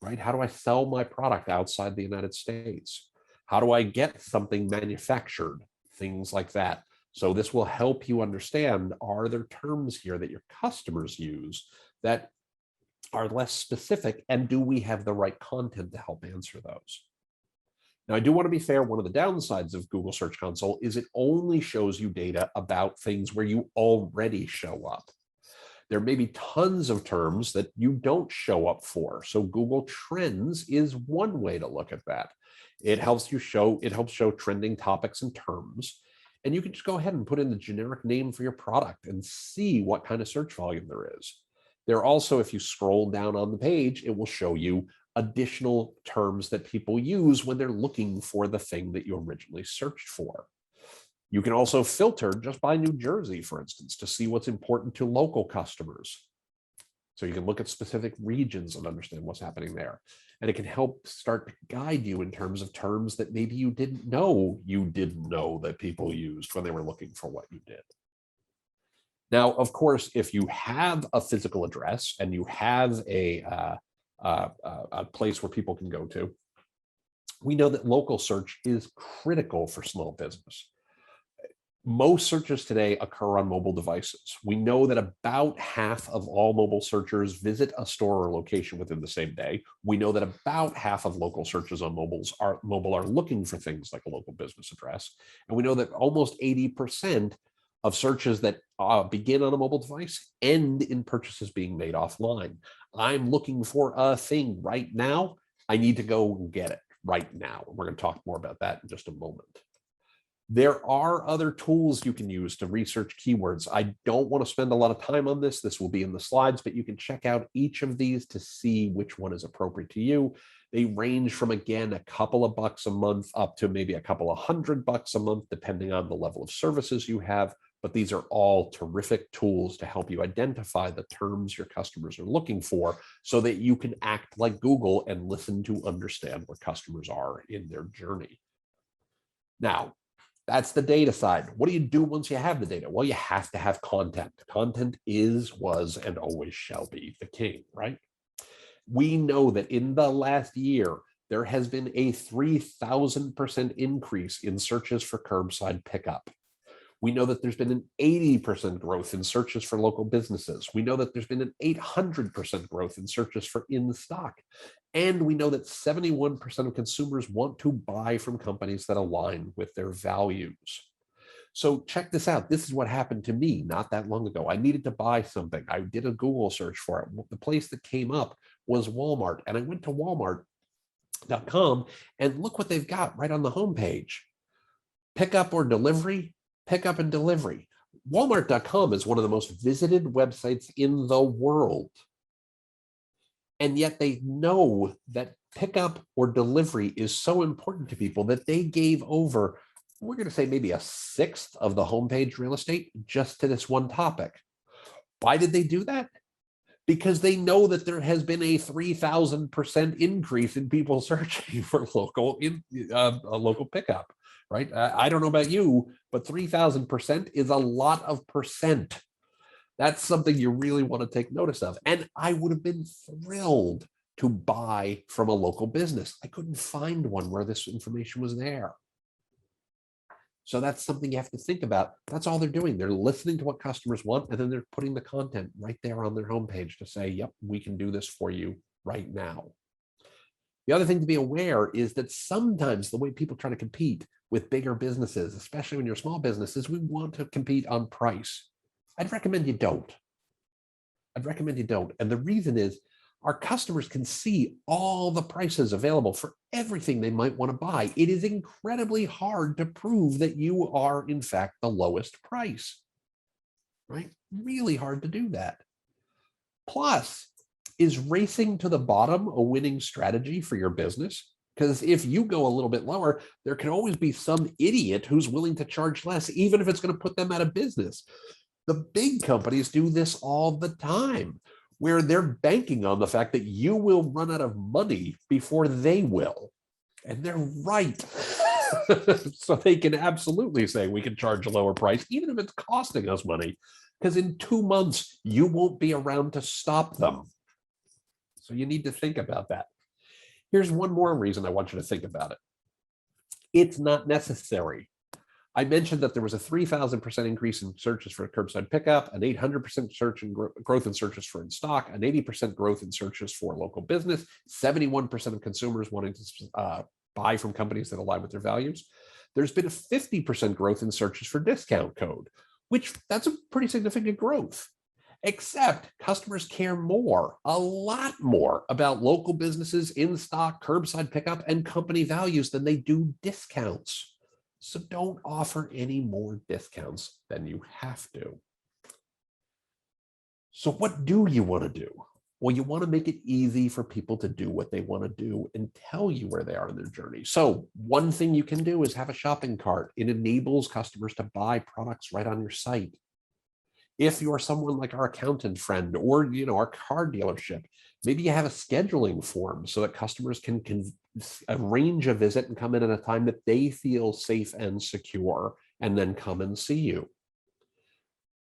Right, how do I sell my product outside the United States? How do I get something manufactured? Things like that. So this will help you understand, are there terms here that your customers use that are less specific, and do we have the right content to help answer those? Now, I do want to be fair. One of the downsides of Google Search Console is it only shows you data about things where you already show up. There may be tons of terms that you don't show up for. So Google Trends is one way to look at that. It helps show trending topics and terms, and you can just go ahead and put in the generic name for your product and see what kind of search volume there is. There also, if you scroll down on the page, it will show you additional terms that people use when they're looking for the thing that you originally searched for. You can also filter just by New Jersey, for instance, to see what's important to local customers. So you can look at specific regions and understand what's happening there. And it can help start to guide you in terms of terms that maybe you didn't know that people used when they were looking for what you did. Now, of course, if you have a physical address and you have a place where people can go to, we know that local search is critical for small business. Most searches today occur on mobile devices. We know that about half of all mobile searchers visit a store or location within the same day. We know that about half of local searches on mobile are looking for things like a local business address. And we know that almost 80% of searches that begin on a mobile device end in purchases being made offline. I'm looking for a thing right now. I need to go get it right now. We're going to talk more about that in just a moment. There are other tools you can use to research keywords. I don't want to spend a lot of time on this. This will be in the slides, but you can check out each of these to see which one is appropriate to you. They range from, again, a couple of bucks a month up to maybe a couple of $100 a month, depending on the level of services you have. But these are all terrific tools to help you identify the terms your customers are looking for so that you can act like Google and listen to understand where customers are in their journey. Now, that's the data side. What do you do once you have the data? Well, you have to have content. Content is, was, and always shall be the king, right? We know that in the last year, there has been a 3,000% increase in searches for curbside pickup. We know that there's been an 80% growth in searches for local businesses. We know that there's been an 800% growth in searches for in stock. And we know that 71% of consumers want to buy from companies that align with their values. So check this out. This is what happened to me not that long ago. I needed to buy something. I did a Google search for it. The place that came up was Walmart. And I went to walmart.com and look what they've got right on the homepage. Pickup or delivery. Pickup and delivery. Walmart.com is one of the most visited websites in the world. And yet they know that pickup or delivery is so important to people that they gave over, we're going to say maybe a sixth of the homepage real estate just to this one topic. Why did they do that? Because they know that there has been a 3,000% increase in people searching for a local pickup, right? I don't know about you, but 3,000% is a lot of percent. That's something you really want to take notice of. And I would have been thrilled to buy from a local business. I couldn't find one where this information was there. So that's something you have to think about. That's all they're doing. They're listening to what customers want, and then they're putting the content right there on their homepage to say, yep, we can do this for you right now. The other thing to be aware is that sometimes the way people try to compete with bigger businesses, especially when you're small businesses, we want to compete on price. I'd recommend you don't. And the reason is our customers can see all the prices available for everything they might want to buy. It is incredibly hard to prove that you are, in fact, the lowest price, right? Really hard to do that. Plus, is racing to the bottom a winning strategy for your business? Because if you go a little bit lower, there can always be some idiot who's willing to charge less, even if it's going to put them out of business. The big companies do this all the time, where they're banking on the fact that you will run out of money before they will. And they're right. So they can absolutely say we can charge a lower price, even if it's costing us money, because in 2 months, you won't be around to stop them. So you need to think about that. Here's one more reason I want you to think about it. It's not necessary. I mentioned that there was a 3,000% increase in searches for curbside pickup, an 800% search and growth in searches for in stock, an 80% growth in searches for local business, 71% of consumers wanting to buy from companies that align with their values. There's been a 50% growth in searches for discount code, which that's a pretty significant growth. Except customers care more, a lot more, about local businesses, in stock, curbside pickup, and company values than they do discounts. So don't offer any more discounts than you have to. So what do you want to do? Well, you want to make it easy for people to do what they want to do and tell you where they are in their journey. So one thing you can do is have a shopping cart. It enables customers to buy products right on your site. If you're someone like our accountant friend or our car dealership, maybe you have a scheduling form so that customers can arrange a visit and come in at a time that they feel safe and secure, and then come and see you.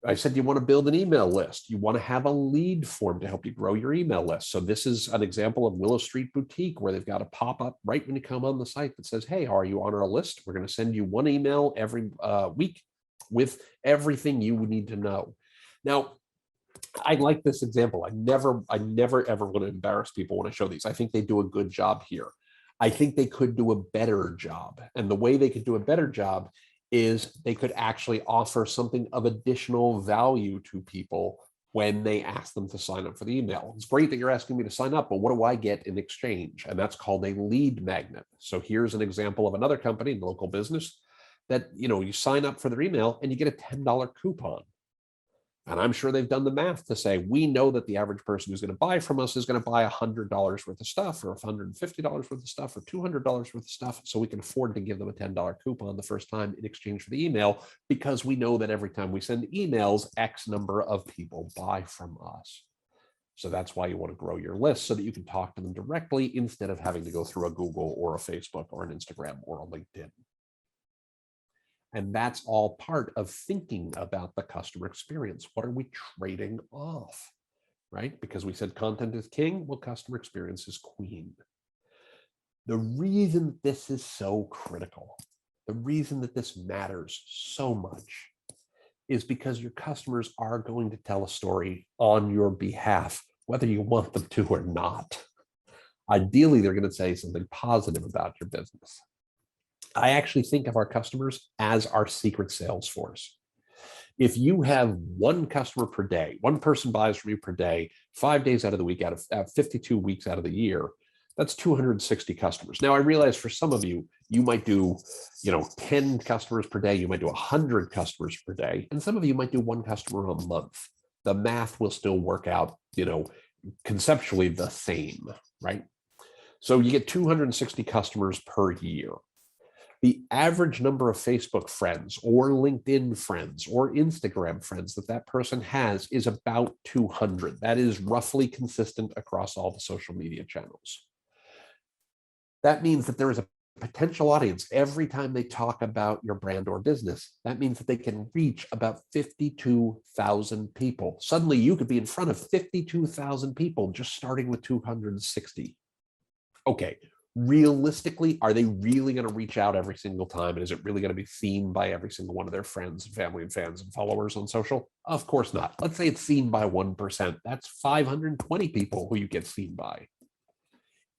I said you want to build an email list. You want to have a lead form to help you grow your email list. So this is an example of Willow Street Boutique, where they've got a pop-up right when you come on the site that says, hey, are you on our list? We're going to send you one email every week with everything you would need to know. Now, I like this example. I never ever want to embarrass people when I show these. I think they do a good job here. I think they could do a better job. And the way they could do a better job is they could actually offer something of additional value to people when they ask them to sign up for the email. It's great that you're asking me to sign up, but what do I get in exchange? And that's called a lead magnet. So here's an example of another company, local business, that you sign up for their email and you get a $10 coupon. And I'm sure they've done the math to say, we know that the average person who's going to buy from us is going to buy $100 worth of stuff, or $150 worth of stuff, or $200 worth of stuff. So we can afford to give them a $10 coupon the first time in exchange for the email, because we know that every time we send emails, X number of people buy from us. So that's why you want to grow your list, so that you can talk to them directly instead of having to go through a Google or a Facebook or an Instagram or a LinkedIn. And that's all part of thinking about the customer experience. What are we trading off, right? Because we said content is king, well, customer experience is queen. The reason this is so critical, the reason that this matters so much, is because your customers are going to tell a story on your behalf, whether you want them to or not. Ideally, they're going to say something positive about your business. I actually think of our customers as our secret sales force. If you have one customer per day, one person buys from you per day, 5 days out of the week, out of 52 weeks out of the year, that's 260 customers. Now, I realize for some of you, you might do 10 customers per day, you might do 100 customers per day, and some of you might do one customer a month. The math will still work out, conceptually the same, right? So you get 260 customers per year. The average number of Facebook friends or LinkedIn friends or Instagram friends that that person has is about 200. That is roughly consistent across all the social media channels. That means that there is a potential audience every time they talk about your brand or business. That means that they can reach about 52,000 people. Suddenly you could be in front of 52,000 people just starting with 260. Okay, realistically, are they really going to reach out every single time? And is it really going to be seen by every single one of their friends, family, and fans and followers on social? Of course not. Let's say it's seen by 1%. That's 520 people who you get seen by.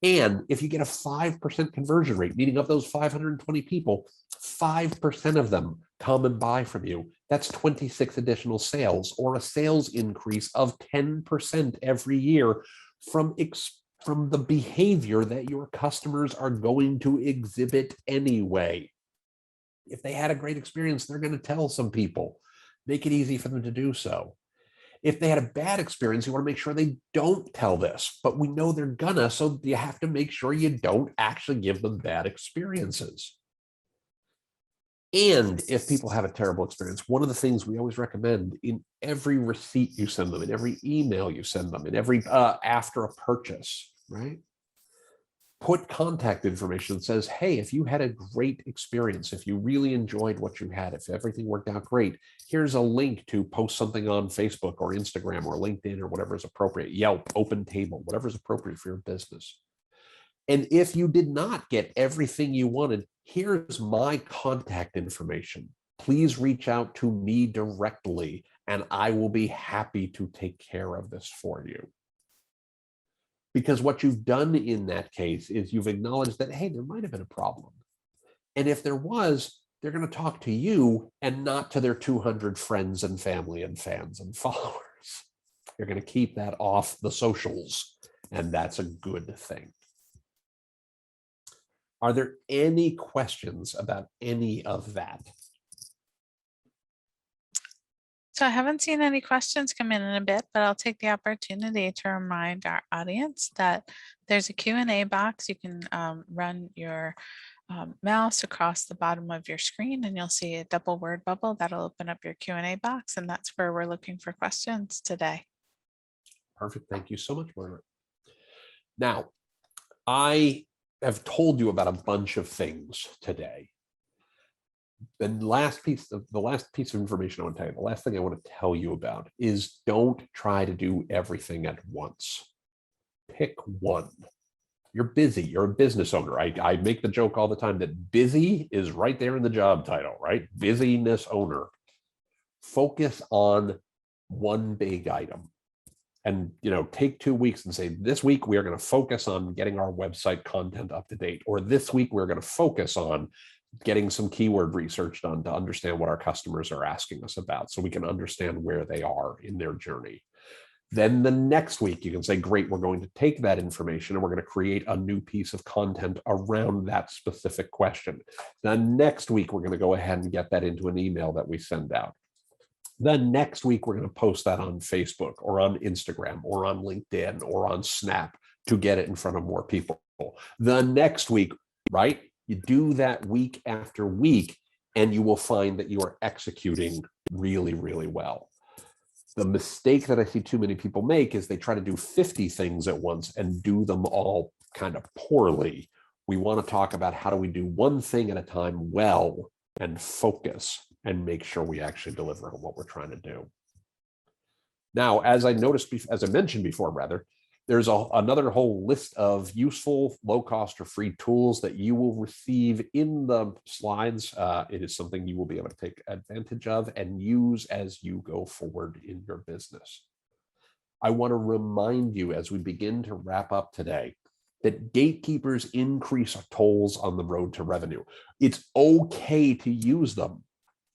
And if you get a 5% conversion rate, meaning of those 520 people, 5% of them come and buy from you. That's 26 additional sales, or a sales increase of 10% every year from the behavior that your customers are going to exhibit anyway. If they had a great experience, they're going to tell some people. Make it easy for them to do so. If they had a bad experience, you want to make sure they don't tell this, but we know they're gonna, so you have to make sure you don't actually give them bad experiences. And if people have a terrible experience, one of the things we always recommend in every receipt you send them, in every email you send them, in every after a purchase, right? Put contact information that says, hey, if you had a great experience, if you really enjoyed what you had, if everything worked out great, here's a link to post something on Facebook or Instagram or LinkedIn or whatever is appropriate, Yelp, Open Table, whatever is appropriate for your business. And if you did not get everything you wanted, here's my contact information. Please reach out to me directly, and I will be happy to take care of this for you. Because what you've done in that case is you've acknowledged that, hey, there might have been a problem. And if there was, they're going to talk to you and not to their 200 friends and family and fans and followers. You're going to keep that off the socials, and that's a good thing. Are there any questions about any of that? So I haven't seen any questions come in a bit, but I'll take the opportunity to remind our audience that there's a Q&A box. You can run your mouse across the bottom of your screen and you'll see a double word bubble that'll open up your Q&A box, and that's where we're looking for questions today. Perfect. Thank you so much, Margaret. Now, I have told you about a bunch of things today. The last piece of information I want to tell you, the last thing I want to tell you about is don't try to do everything at once. Pick one. You're busy. You're a business owner. I make the joke all the time that busy is right there in the job title, right? Busyness owner. Focus on one big item. And take 2 weeks and say, this week we are going to focus on getting our website content up to date, or this week we're going to focus on getting some keyword research done to understand what our customers are asking us about, so we can understand where they are in their journey. Then the next week you can say, great, we're going to take that information and we're going to create a new piece of content around that specific question. Then next week we're going to go ahead and get that into an email that we send out. Then next week, we're going to post that on Facebook or on Instagram or on LinkedIn or on Snap to get it in front of more people. The next week, right? You do that week after week, and you will find that you are executing really, really well. The mistake that I see too many people make is they try to do 50 things at once and do them all kind of poorly. We want to talk about how do we do one thing at a time well and focus and make sure we actually deliver on what we're trying to do. Now, as I mentioned before, there's another whole list of useful, low-cost or free tools that you will receive in the slides. It is something you will be able to take advantage of and use as you go forward in your business. I want to remind you as we begin to wrap up today that gatekeepers increase tolls on the road to revenue. It's okay to use them,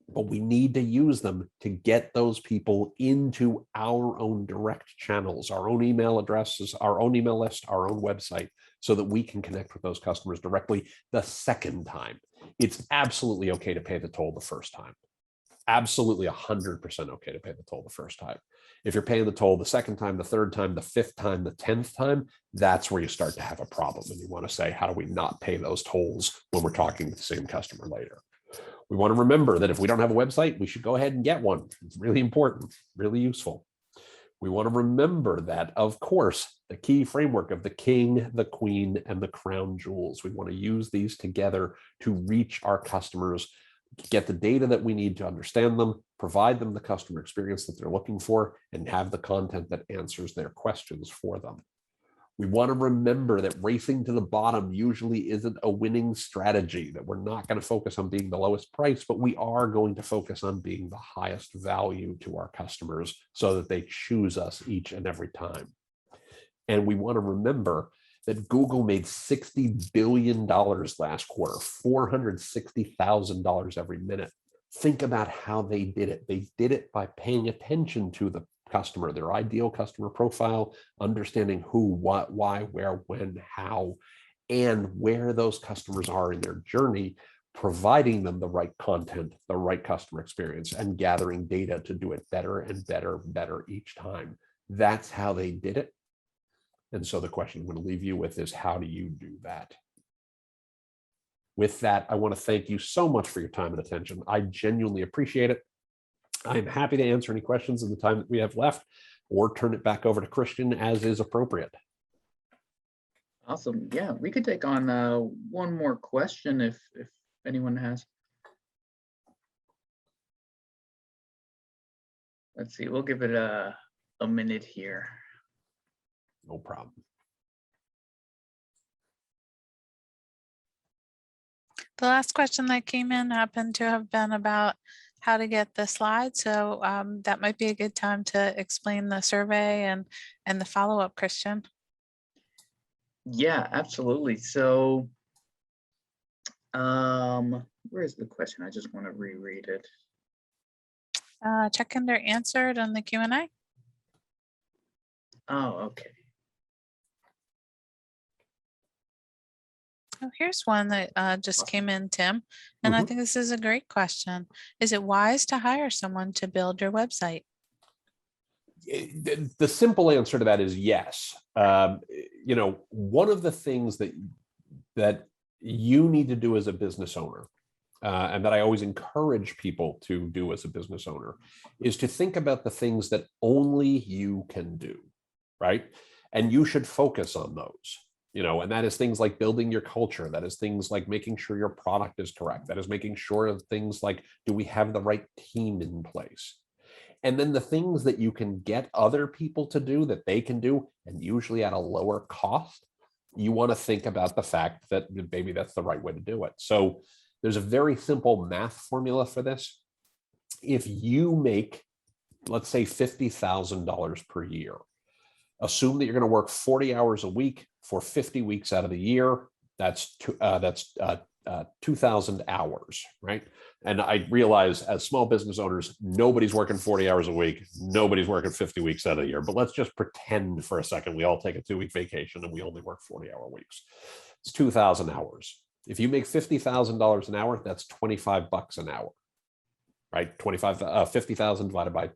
but we need to use them to get those people into our own direct channels, our own email addresses, our own email list, our own website, so that we can connect with those customers directly the second time. It's absolutely okay to pay the toll the first time. absolutely 100% okay to pay the toll the first time. If you're paying the toll the second time, the third time, the fifth time, the 10th time, that's where you start to have a problem. And you want to say, how do we not pay those tolls when we're talking to the same customer later? We want to remember that if we don't have a website, we should go ahead and get one. It's really important, really useful. We want to remember that, of course, the key framework of the king, the queen, and the crown jewels. We want to use these together to reach our customers, get the data that we need to understand them, provide them the customer experience that they're looking for, and have the content that answers their questions for them. We want to remember that racing to the bottom usually isn't a winning strategy, that we're not going to focus on being the lowest price, but we are going to focus on being the highest value to our customers so that they choose us each and every time. And we want to remember that Google made $60 billion last quarter, $460,000 every minute. Think about how they did it. They did it by paying attention to the customer, their ideal customer profile, understanding who, what, why, where, when, how, and where those customers are in their journey, providing them the right content, the right customer experience, and gathering data to do it better and better and better each time. That's how they did it. And so the question I'm going to leave you with is, how do you do that? With that, I want to thank you so much for your time and attention. I genuinely appreciate it. I'm happy to answer any questions in the time that we have left, or turn it back over to Christian as is appropriate. Awesome. Yeah, we could take on one more question if anyone has. Let's see, we'll give it a minute here. No problem. The last question that came in happened to have been about how to get the slides. So that might be a good time to explain the survey and the follow-up, Christian. Yeah, absolutely. So where's the question? I just want to reread it. Check under answered on the Q&A. Oh, okay. Oh, here's one that just Awesome. came in, Tim. And I think this is a great question. Is it wise to hire someone to build your website? The simple answer to that is yes. You know, one of the things that you need to do as a business owner, and that I always encourage people to do as a business owner, is to think about the things that only you can do, right? And you should focus on those. You know, and that is things like building your culture. That is things like making sure your product is correct. That is making sure of things like, do we have the right team in place? And then the things that you can get other people to do that they can do, and usually at a lower cost, you want to think about the fact that maybe that's the right way to do it. So there's a very simple math formula for this. If you make, let's say, $50,000 per year, assume that you're going to work 40 hours a week for 50 weeks out of the year. That's 2,000 hours, right? And I realize as small business owners, nobody's working 40 hours a week. Nobody's working 50 weeks out of the year. But let's just pretend for a second we all take a 2-week vacation and we only work 40-hour weeks. It's 2,000 hours. If you make $50,000 an hour, that's $25 an hour, right? 50,000 divided by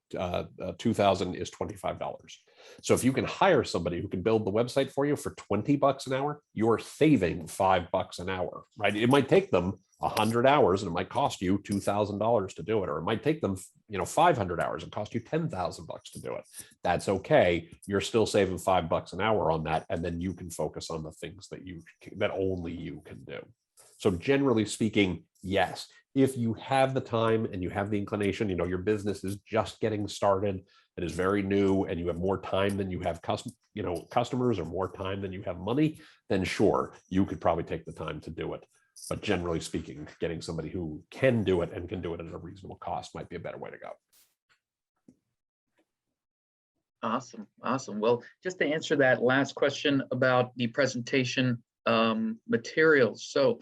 2,000 is $25. So if you can hire somebody who can build the website for you for $20 an hour, you're saving $5 an hour, right? It might take them 100 hours and it might cost you $2,000 to do it, or it might take them, 500 hours and cost you $10,000 to do it. That's okay. You're still saving $5 an hour on that, and then you can focus on the things that only you can do. So generally speaking, yes, if you have the time and you have the inclination, your business is just getting started, it is very new, and you have more time than you have customers, or more time than you have money, then sure, you could probably take the time to do it. But generally speaking, getting somebody who can do it and can do it at a reasonable cost might be a better way to go. Awesome. Awesome. Well, just to answer that last question about the presentation materials. So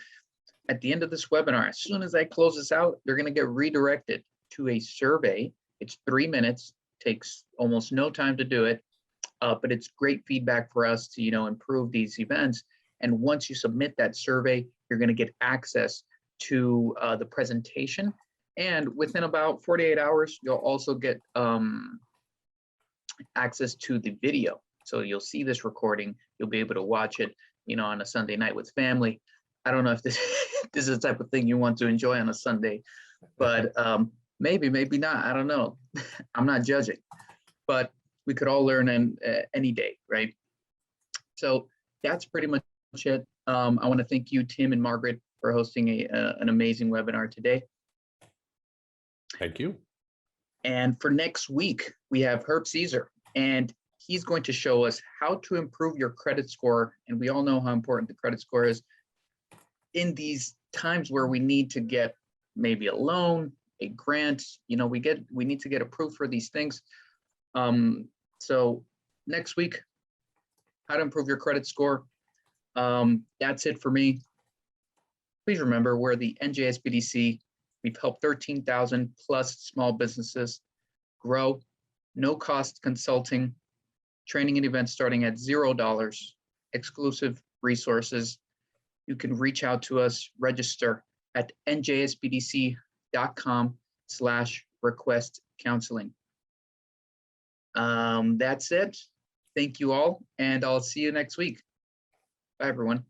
at the end of this webinar, as soon as I close this out, they're going to get redirected to a survey. It's 3 minutes, takes almost no time to do it, but it's great feedback for us to, improve these events. And once you submit that survey, you're going to get access to the presentation And within about 48 hours, you'll also get access to the video. So you'll see this recording, you'll be able to watch it, on a Sunday night with family. I don't know if this, this is the type of thing you want to enjoy on a Sunday, but maybe not, I don't know. I'm not judging, but we could all learn in any day, right? So that's pretty much it. I want to thank you, Tim and Margaret, for hosting an amazing webinar today. Thank you. And for next week, we have Herb Caesar, and he's going to show us how to improve your credit score. And we all know how important the credit score is in these times where we need to get maybe a loan, a grant, we need to get approved for these things. So next week, how to improve your credit score. That's it for me. Please remember, we're the NJSBDC. We've helped 13,000 plus small businesses grow. No cost consulting, training and events starting at $0, exclusive resources. You can reach out to us, register at njsbdc.com/request counseling. That's it. Thank you all, and I'll see you next week. Bye, everyone.